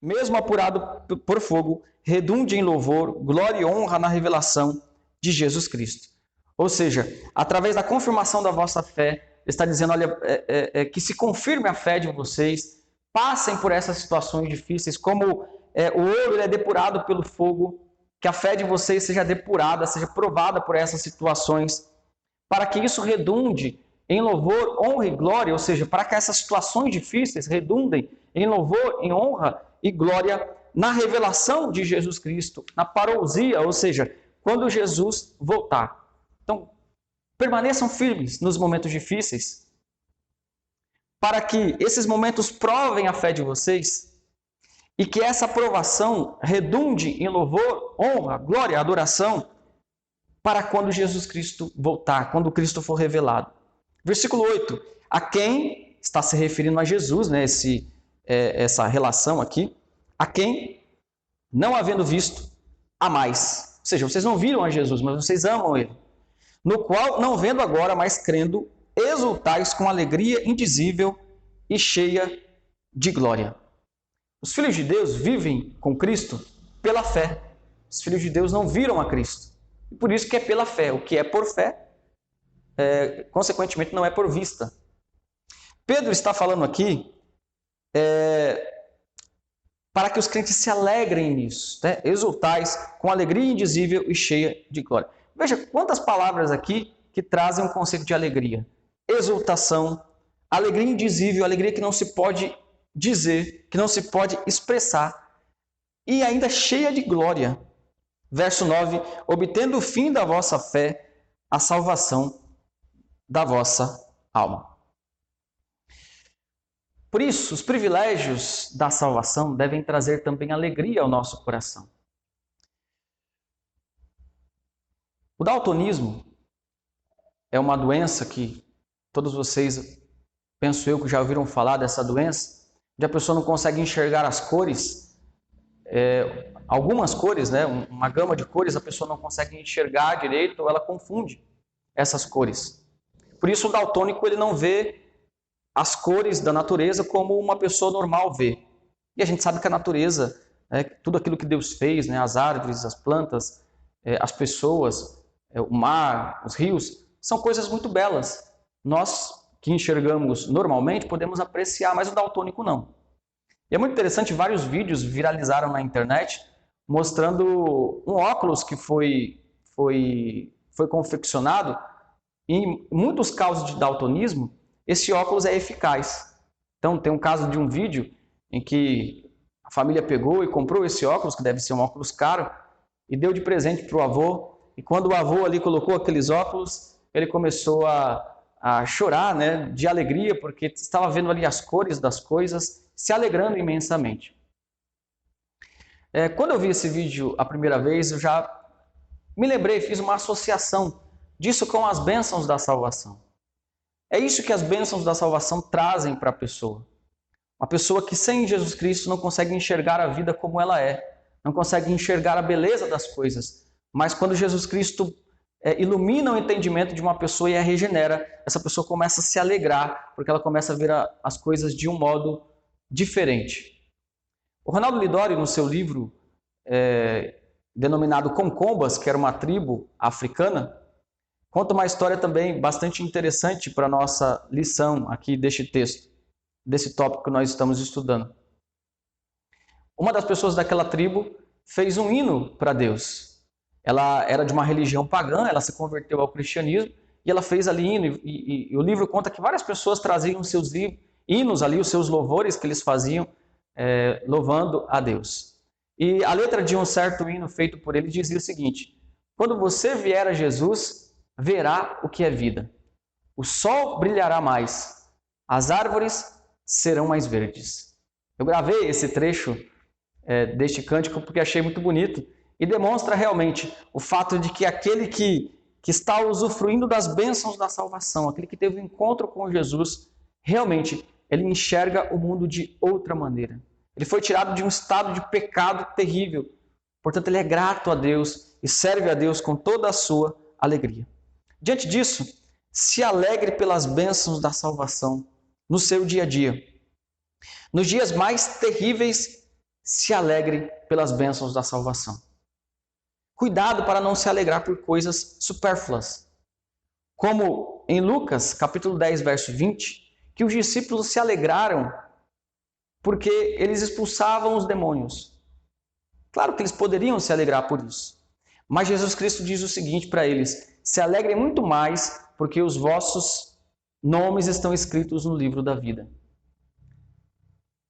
mesmo apurado por fogo, redunde em louvor, glória e honra na revelação de Jesus Cristo. Ou seja, através da confirmação da vossa fé, está dizendo, olha, que se confirme a fé de vocês, passem por essas situações difíceis, como o ouro ele é depurado pelo fogo, que a fé de vocês seja depurada, seja provada por essas situações, para que isso redunde em louvor, honra e glória, ou seja, para que essas situações difíceis redundem em louvor, em honra e glória na revelação de Jesus Cristo, na parousia, ou seja, quando Jesus voltar. Então, permaneçam firmes nos momentos difíceis, para que esses momentos provem a fé de vocês e que essa provação redunde em louvor, honra, glória, adoração, para quando Jesus Cristo voltar, quando Cristo for revelado. Versículo 8, a quem está se referindo a Jesus, né, essa relação aqui, a quem, não havendo visto, amais. Ou seja, vocês não viram a Jesus, mas vocês amam Ele. No qual, não vendo agora, mas crendo, exultais com alegria indizível e cheia de glória. Os filhos de Deus vivem com Cristo pela fé. Os filhos de Deus não viram a Cristo. E por isso que é pela fé. O que é por fé, consequentemente, não é por vista. Pedro está falando aqui para que os crentes se alegrem nisso, né? Exultais com alegria indizível e cheia de glória. Veja quantas palavras aqui que trazem um conceito de alegria. Exultação, alegria indizível, alegria que não se pode dizer, que não se pode expressar, e ainda cheia de glória. Verso 9, obtendo o fim da vossa fé, a salvação da vossa alma. Por isso, os privilégios da salvação devem trazer também alegria ao nosso coração. O daltonismo é uma doença que todos vocês, penso eu, que já ouviram falar dessa doença, onde a pessoa não consegue enxergar as cores, algumas cores, né, uma gama de cores, a pessoa não consegue enxergar direito ou ela confunde essas cores. Por isso o daltônico ele não vê as cores da natureza como uma pessoa normal vê. E a gente sabe que a natureza, tudo aquilo que Deus fez, né, as árvores, as plantas, as pessoas, o mar, os rios, são coisas muito belas. Nós que enxergamos normalmente podemos apreciar, mas o daltônico não. E é muito interessante, vários vídeos viralizaram na internet mostrando um óculos que foi confeccionado. Em muitos casos de daltonismo, esse óculos é eficaz. Então, tem um caso de um vídeo em que a família pegou e comprou esse óculos, que deve ser um óculos caro, e deu de presente para o avô. E quando o avô ali colocou aqueles óculos, ele começou a chorar, né, de alegria, porque estava vendo ali as cores das coisas, se alegrando imensamente. Quando eu vi esse vídeo a primeira vez, eu já me lembrei, fiz uma associação disso com as bênçãos da salvação. É isso que as bênçãos da salvação trazem para a pessoa. Uma pessoa que sem Jesus Cristo não consegue enxergar a vida como ela é, não consegue enxergar a beleza das coisas. Mas quando Jesus Cristo ilumina o entendimento de uma pessoa e a regenera, essa pessoa começa a se alegrar, porque ela começa a ver as coisas de um modo diferente. O Ronaldo Lidório, no seu livro denominado Concombas, que era uma tribo africana, conta uma história também bastante interessante para a nossa lição aqui deste texto, desse tópico que nós estamos estudando. Uma das pessoas daquela tribo fez um hino para Deus. Ela era de uma religião pagã, ela se converteu ao cristianismo e ela fez ali hino. E o livro conta que várias pessoas traziam seus hinos ali, os seus louvores que eles faziam, louvando a Deus. E a letra de um certo hino feito por ele dizia o seguinte: quando você vier a Jesus, verá o que é vida. O sol brilhará mais, as árvores serão mais verdes. Eu gravei esse trecho deste cântico porque achei muito bonito e demonstra realmente o fato de que aquele que está usufruindo das bênçãos da salvação, aquele que teve um encontro com Jesus, realmente ele enxerga o mundo de outra maneira. Ele foi tirado de um estado de pecado terrível. Portanto, ele é grato a Deus e serve a Deus com toda a sua alegria. Diante disso, se alegre pelas bênçãos da salvação no seu dia a dia. Nos dias mais terríveis, se alegre pelas bênçãos da salvação. Cuidado para não se alegrar por coisas supérfluas. Como em Lucas, capítulo 10, verso 20, que os discípulos se alegraram porque eles expulsavam os demônios. Claro que eles poderiam se alegrar por isso. Mas Jesus Cristo diz o seguinte para eles: se alegrem muito mais, porque os vossos nomes estão escritos no livro da vida.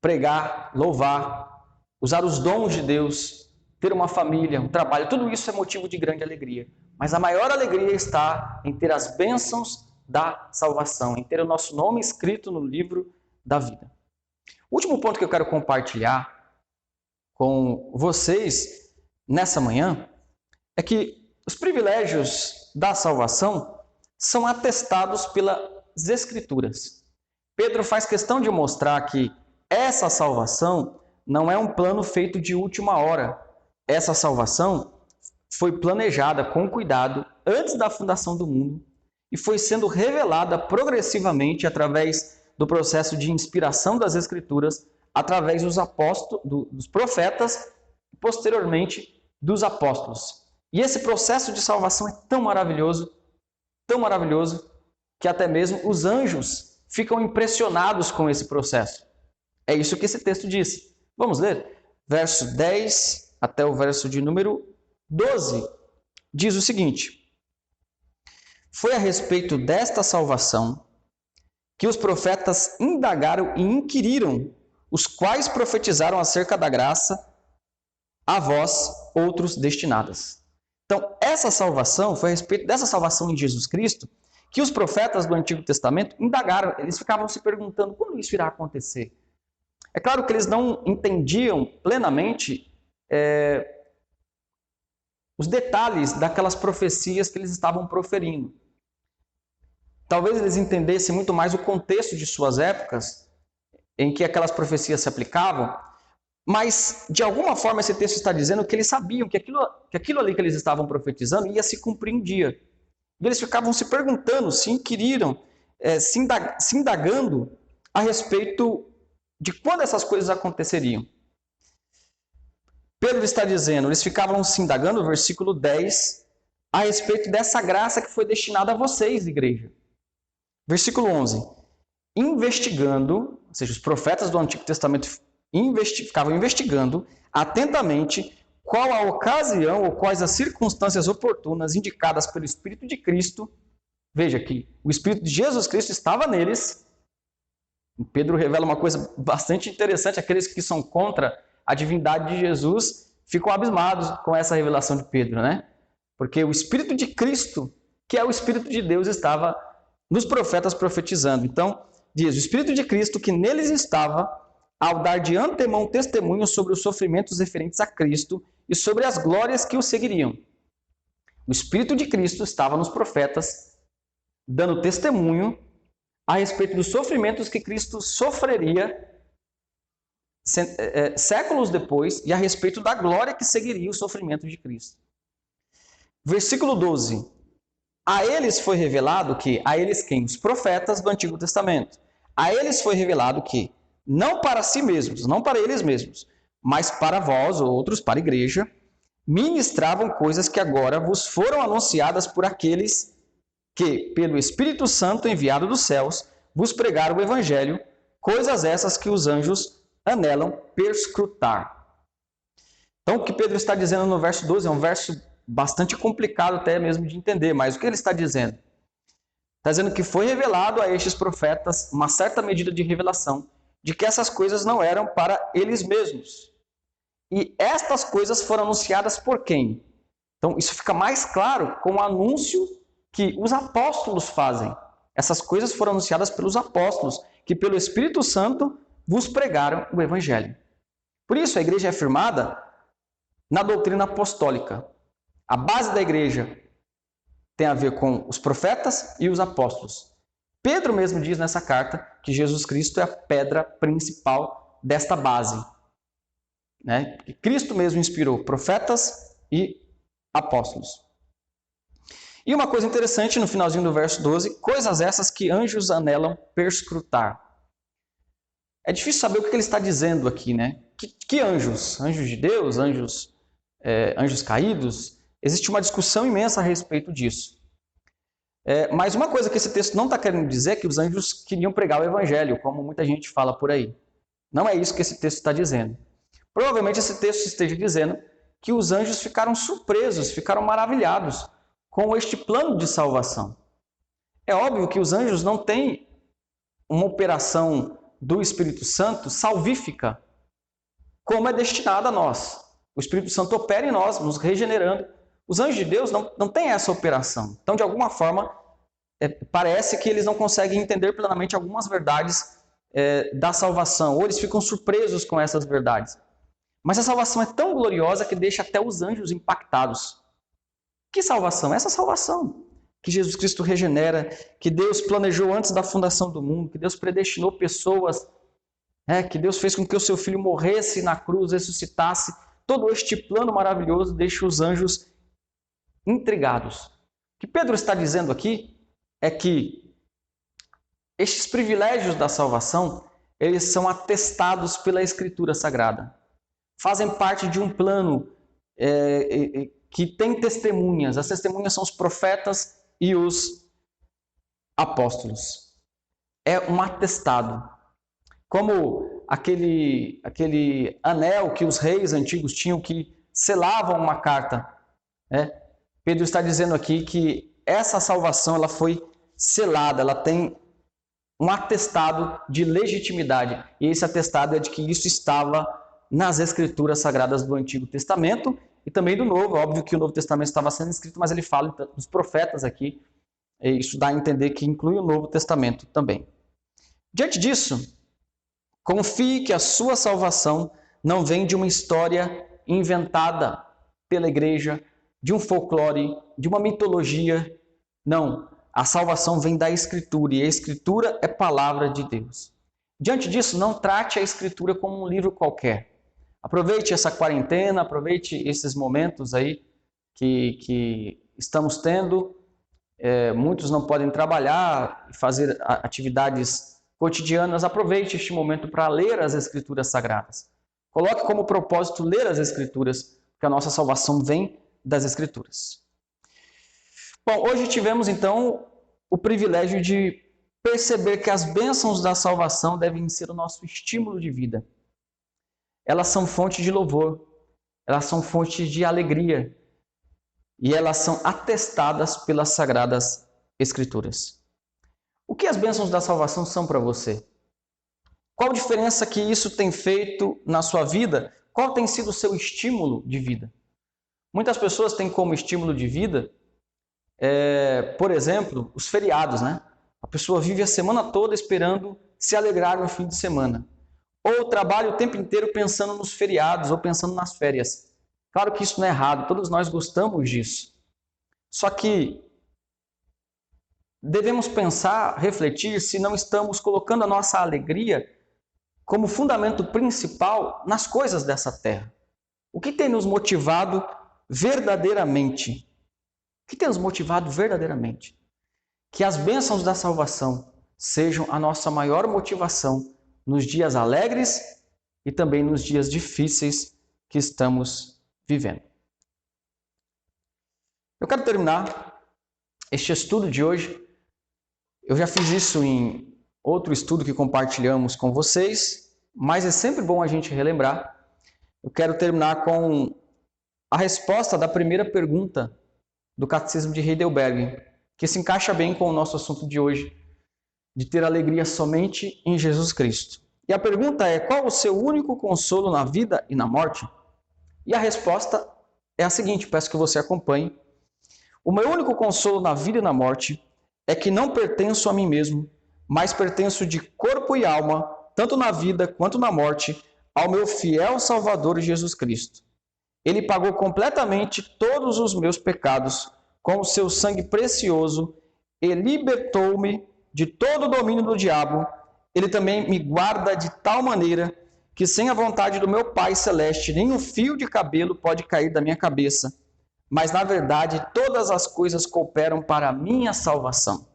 Pregar, louvar, usar os dons de Deus, ter uma família, um trabalho, tudo isso é motivo de grande alegria. Mas a maior alegria está em ter as bênçãos da salvação, em ter o nosso nome escrito no livro da vida. O último ponto que eu quero compartilhar com vocês nessa manhã é que os privilégios da salvação são atestados pelas Escrituras. Pedro faz questão de mostrar que essa salvação não é um plano feito de última hora. Essa salvação foi planejada com cuidado antes da fundação do mundo e foi sendo revelada progressivamente através do processo de inspiração das Escrituras, através dos profetas e posteriormente dos apóstolos. E esse processo de salvação é tão maravilhoso, que até mesmo os anjos ficam impressionados com esse processo. É isso que esse texto diz. Vamos ler? Verso 10 até o verso de número 12. Diz o seguinte: foi a respeito desta salvação que os profetas indagaram e inquiriram, os quais profetizaram acerca da graça a vós, outros destinadas. Então, essa salvação, foi a respeito dessa salvação em Jesus Cristo, que os profetas do Antigo Testamento indagaram, eles ficavam se perguntando quando isso irá acontecer. É claro que eles não entendiam plenamente os detalhes daquelas profecias que eles estavam proferindo. Talvez eles entendessem muito mais o contexto de suas épocas, em que aquelas profecias se aplicavam, mas de alguma forma esse texto está dizendo que eles sabiam que aquilo ali que eles estavam profetizando ia se cumprir um dia. E eles ficavam se perguntando, se inquiriram, se indagando a respeito de quando essas coisas aconteceriam. Pedro está dizendo, eles ficavam se indagando, no versículo 10, a respeito dessa graça que foi destinada a vocês, igreja. Versículo 11. Investigando, ou seja, os profetas do Antigo Testamento ficavam investigando atentamente qual a ocasião ou quais as circunstâncias oportunas indicadas pelo Espírito de Cristo. Veja que o Espírito de Jesus Cristo estava neles. Pedro revela uma coisa bastante interessante. Aqueles que são contra a divindade de Jesus ficam abismados com essa revelação de Pedro, né? Porque o Espírito de Cristo, que é o Espírito de Deus, estava nos profetas profetizando. Então, diz, o Espírito de Cristo que neles estava, ao dar de antemão testemunho sobre os sofrimentos referentes a Cristo e sobre as glórias que o seguiriam. O Espírito de Cristo estava nos profetas, dando testemunho a respeito dos sofrimentos que Cristo sofreria séculos depois e a respeito da glória que seguiria o sofrimento de Cristo. Versículo 12. A eles foi revelado que, a eles quem? Os profetas do Antigo Testamento. A eles foi revelado que, não para si mesmos, não para eles mesmos, mas para vós, outros, para a igreja, ministravam coisas que agora vos foram anunciadas por aqueles que, pelo Espírito Santo enviado dos céus, vos pregaram o Evangelho, coisas essas que os anjos anelam perscrutar. Então, o que Pedro está dizendo no verso 12 é um verso bastante complicado até mesmo de entender, mas o que ele está dizendo? Está dizendo que foi revelado a estes profetas uma certa medida de revelação de que essas coisas não eram para eles mesmos. E estas coisas foram anunciadas por quem? Então, isso fica mais claro com o anúncio que os apóstolos fazem. Essas coisas foram anunciadas pelos apóstolos, que pelo Espírito Santo vos pregaram o Evangelho. Por isso, a igreja é firmada na doutrina apostólica. A base da igreja tem a ver com os profetas e os apóstolos. Pedro mesmo diz nessa carta que Jesus Cristo é a pedra principal desta base. Né? Que Cristo mesmo inspirou profetas e apóstolos. E uma coisa interessante no finalzinho do verso 12, coisas essas que anjos anelam perscrutar. É difícil saber o que ele está dizendo aqui, né? Que anjos? Anjos de Deus? Anjos caídos? Existe uma discussão imensa a respeito disso. Mas uma coisa que esse texto não está querendo dizer é que os anjos queriam pregar o evangelho, como muita gente fala por aí. Não é isso que esse texto está dizendo. Provavelmente esse texto esteja dizendo que os anjos ficaram surpresos, ficaram maravilhados com este plano de salvação. É óbvio que os anjos não têm uma operação do Espírito Santo salvífica, como é destinada a nós. O Espírito Santo opera em nós, nos regenerando. Os anjos de Deus não têm essa operação. Então, de alguma forma, parece que eles não conseguem entender plenamente algumas verdades da salvação, ou eles ficam surpresos com essas verdades. Mas a salvação é tão gloriosa que deixa até os anjos impactados. Que salvação? Essa salvação que Jesus Cristo regenera, que Deus planejou antes da fundação do mundo, que Deus predestinou pessoas, que Deus fez com que o seu Filho morresse na cruz, ressuscitasse. Todo este plano maravilhoso deixa os anjos intrigados. O que Pedro está dizendo aqui é que estes privilégios da salvação, eles são atestados pela Escritura Sagrada. Fazem parte de um plano que tem testemunhas. As testemunhas são os profetas e os apóstolos. É um atestado. Como aquele anel que os reis antigos tinham que selavam uma carta. Pedro está dizendo aqui que essa salvação ela foi selada, ela tem um atestado de legitimidade. E esse atestado é de que isso estava nas Escrituras Sagradas do Antigo Testamento e também do Novo. Óbvio que o Novo Testamento estava sendo escrito, mas ele fala dos profetas aqui. E isso dá a entender que inclui o Novo Testamento também. Diante disso, confie que a sua salvação não vem de uma história inventada pela igreja, de um folclore, de uma mitologia. Não, a salvação vem da Escritura, e a Escritura é palavra de Deus. Diante disso, não trate a Escritura como um livro qualquer. Aproveite essa quarentena, aproveite esses momentos aí que estamos tendo. Muitos não podem trabalhar, fazer atividades cotidianas. Aproveite este momento para ler as Escrituras Sagradas. Coloque como propósito ler as Escrituras, porque a nossa salvação vem das Escrituras. Bom, hoje tivemos então o privilégio de perceber que as bênçãos da salvação devem ser o nosso estímulo de vida. Elas são fonte de louvor, elas são fonte de alegria e elas são atestadas pelas Sagradas Escrituras. O que as bênçãos da salvação são para você? Qual a diferença que isso tem feito na sua vida? Qual tem sido o seu estímulo de vida? Muitas pessoas têm como estímulo de vida, por exemplo, os feriados, né? A pessoa vive a semana toda esperando se alegrar no fim de semana. Ou trabalha o tempo inteiro pensando nos feriados ou pensando nas férias. Claro que isso não é errado, todos nós gostamos disso. Só que devemos pensar, refletir se não estamos colocando a nossa alegria como fundamento principal nas coisas dessa terra. O que tem nos motivado verdadeiramente? O que tem nos motivado verdadeiramente? Que as bênçãos da salvação sejam a nossa maior motivação nos dias alegres e também nos dias difíceis que estamos vivendo. Eu quero terminar este estudo de hoje. Eu já fiz isso em outro estudo que compartilhamos com vocês, mas é sempre bom a gente relembrar. Eu quero terminar com a resposta da primeira pergunta do Catecismo de Heidelberg, que se encaixa bem com o nosso assunto de hoje, de ter alegria somente em Jesus Cristo. E a pergunta é: qual o seu único consolo na vida e na morte? E a resposta é a seguinte, peço que você acompanhe. O meu único consolo na vida e na morte é que não pertenço a mim mesmo, mas pertenço de corpo e alma, tanto na vida quanto na morte, ao meu fiel Salvador Jesus Cristo. Ele pagou completamente todos os meus pecados com o seu sangue precioso e libertou-me de todo o domínio do diabo. Ele também me guarda de tal maneira que sem a vontade do meu Pai Celeste, nem um fio de cabelo pode cair da minha cabeça. Mas, na verdade, todas as coisas cooperam para a minha salvação.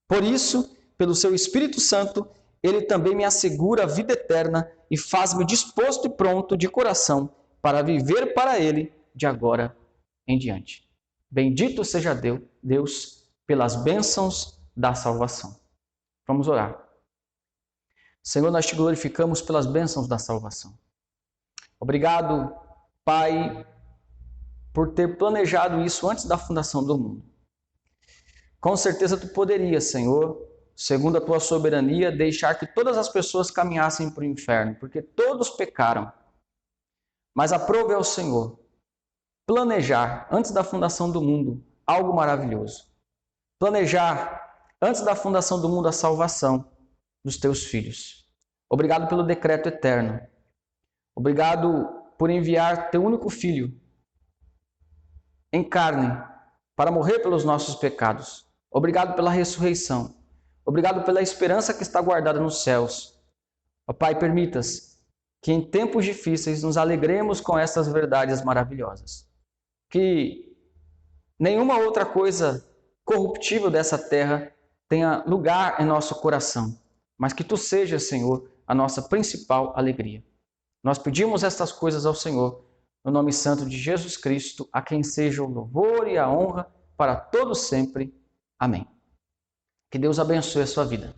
Por isso, pelo seu Espírito Santo, Ele também me assegura a vida eterna e faz-me disposto e pronto de coração para viver para Ele de agora em diante. Bendito seja Deus pelas bênçãos da salvação. Vamos orar. Senhor, nós te glorificamos pelas bênçãos da salvação. Obrigado, Pai, por ter planejado isso antes da fundação do mundo. Com certeza tu poderias, Senhor, segundo a tua soberania, deixar que todas as pessoas caminhassem para o inferno, porque todos pecaram. Mas aprove ao Senhor planejar, antes da fundação do mundo, algo maravilhoso. Planejar, antes da fundação do mundo, a salvação dos teus filhos. Obrigado pelo decreto eterno. Obrigado por enviar teu único filho em carne para morrer pelos nossos pecados. Obrigado pela ressurreição. Obrigado pela esperança que está guardada nos céus. Ó Pai, permitas que em tempos difíceis nos alegremos com essas verdades maravilhosas. Que nenhuma outra coisa corruptível dessa terra tenha lugar em nosso coração, mas que tu sejas, Senhor, a nossa principal alegria. Nós pedimos estas coisas ao Senhor, no nome santo de Jesus Cristo, a quem seja o louvor e a honra para todos sempre. Amém. Que Deus abençoe a sua vida.